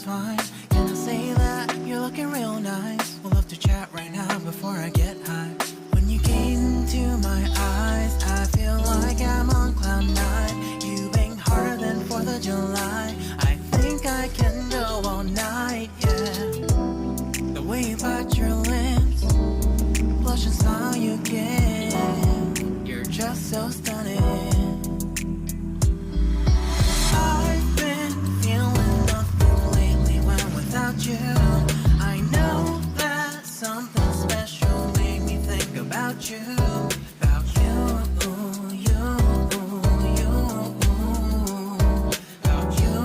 fine. Can I say that you're looking real nice? We'll love to chat right now before I get high. When you gaze into my eyes, I feel like I'm on cloud nine. You bang harder than 4th of July. I think I can go all night, yeah. The way you bite your lips, blush and smile you give, you're just so stunning. I've been feeling nothing lately when without you. I know that something special made me think about you. About you, you, you. About you,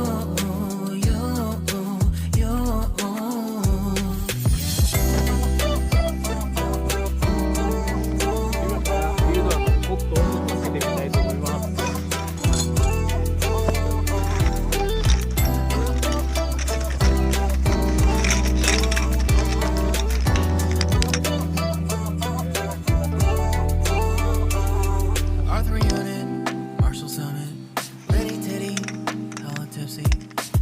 you, you. Arthur Unit, Marshall Summit, ready titty, hella tipsy,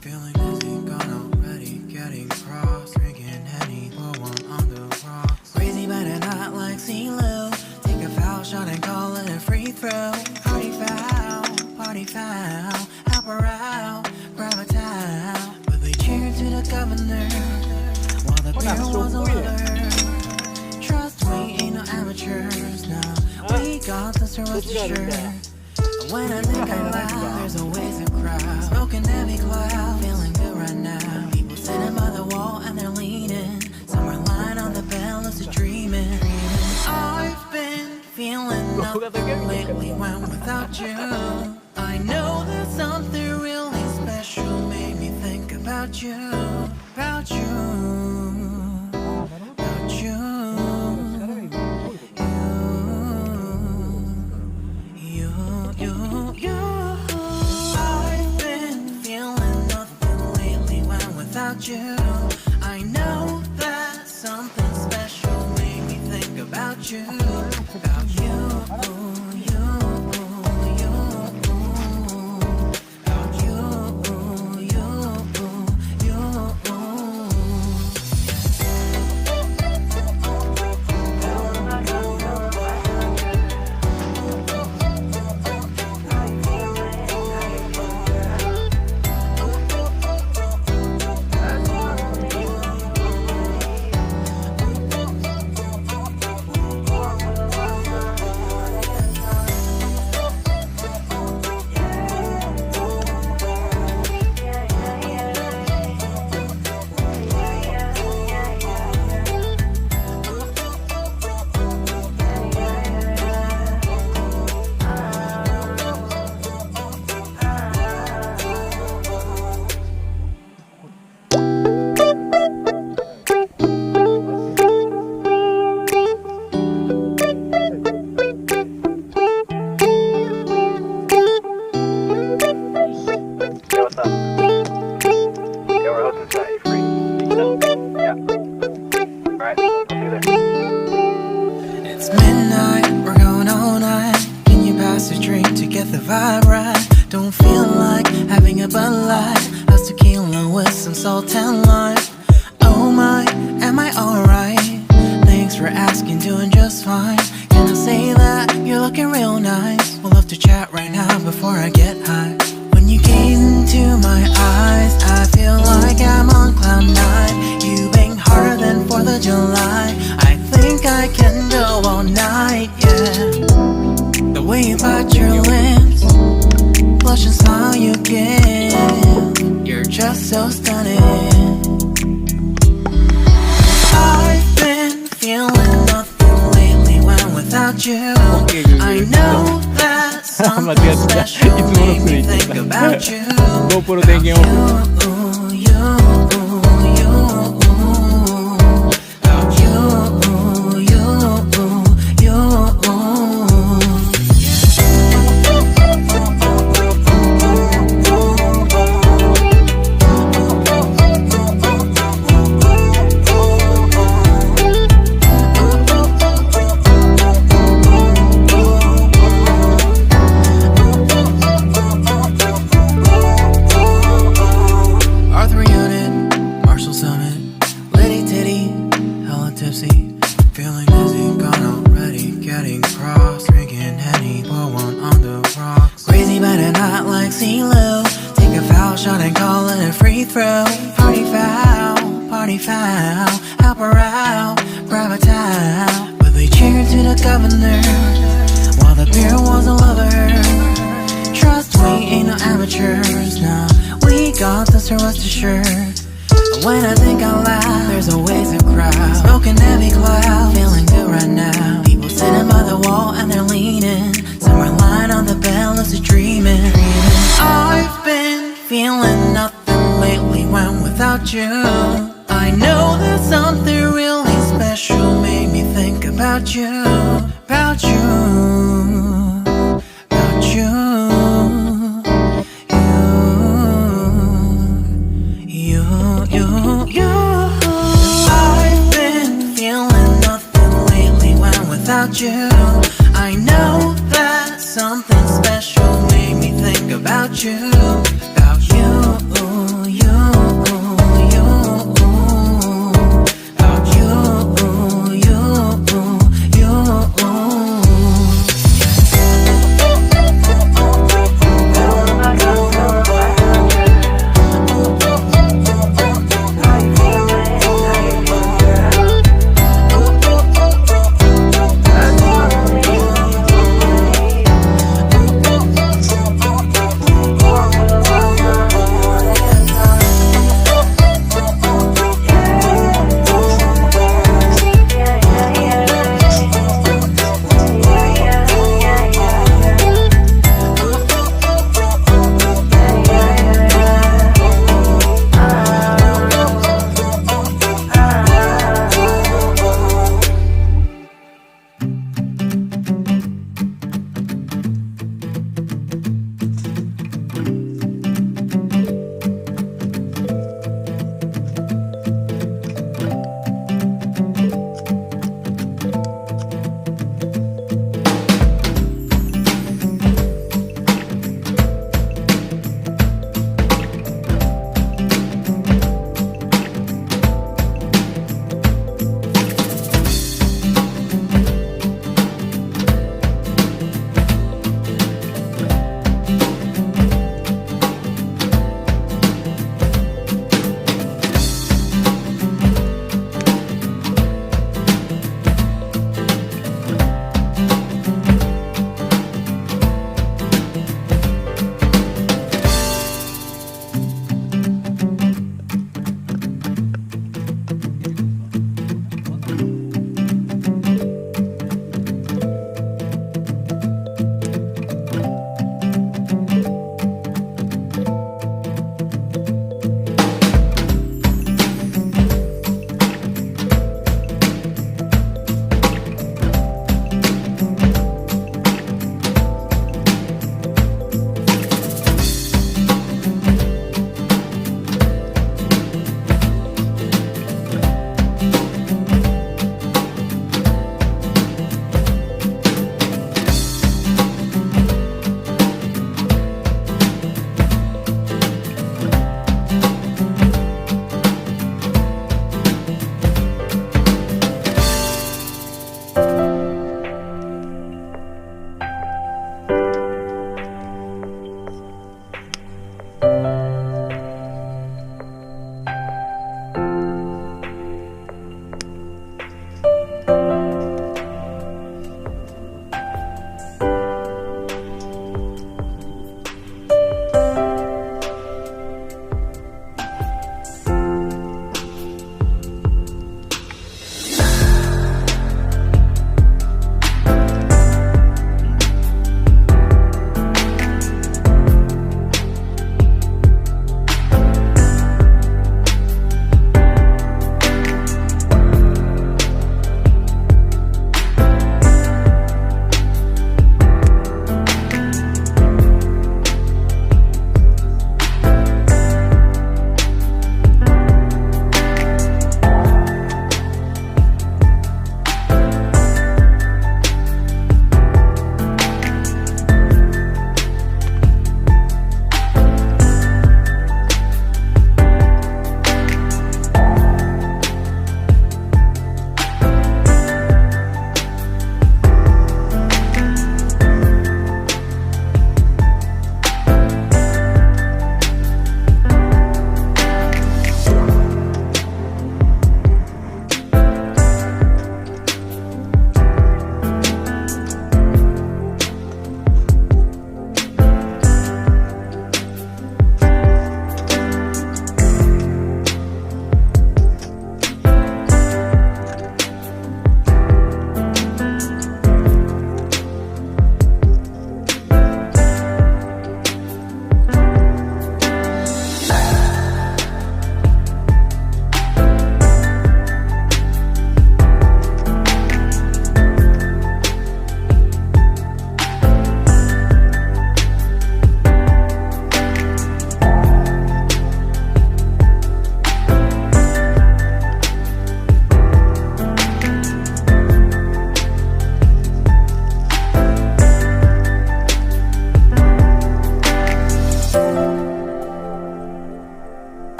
feeling dizzy, gone already, getting cross, drinking Henny, pour one on the rocks. Crazy but not like CeeLo, take a foul shot and call it a free throw. Party foul, help her out, grab a towel. But they cheered to the governor, while the beer was a lover. Trust me, ain't no amateurs now. We got this to rest assured. When I think I laugh, there's always a crowd. Smoking heavy cloud, feeling good right now. People sitting by the wall and they're leaning. Some are lying on the bed, lucid dreaming. I've been feeling nothing lately when without you. I know that something really special made me think about you. About you. About you. I've been feeling nothing lately when without you. I know that something special made me think about you. About you, you, you. About you, you, you. 10 lines. Oh my, am I alright? Thanks for asking, doing just fine. Can I say that you're looking real nice? We'll love to chat right now before I get high. When you gaze into my eyes, I feel like I'm on cloud nine. You bang harder than 4th of July. I think I can go all night, yeah. The way you bite your lips, blush and smile you give, you're just so stunning. I've been feeling nothing lately when without you. I know that something special made me think about you. About you, you. go. Party foul, help her out, grab a towel. But they cheered to the governor, while the beer wasn't lover. Trust we ain't no amateurs, nah. We got this, so rest assured. And when I think out loud, there's always a crowd. Smoking heavy cloud, feeling good right now. People sitting by the wall and they're leaning. Some are lying on the bed, lucid dreaming. I've been feeling nothing lately when without you. I know that something really special made me think about you, about you, about you, you. I've been feeling nothing lately when without you. I know that something special made me think about you, about you, you.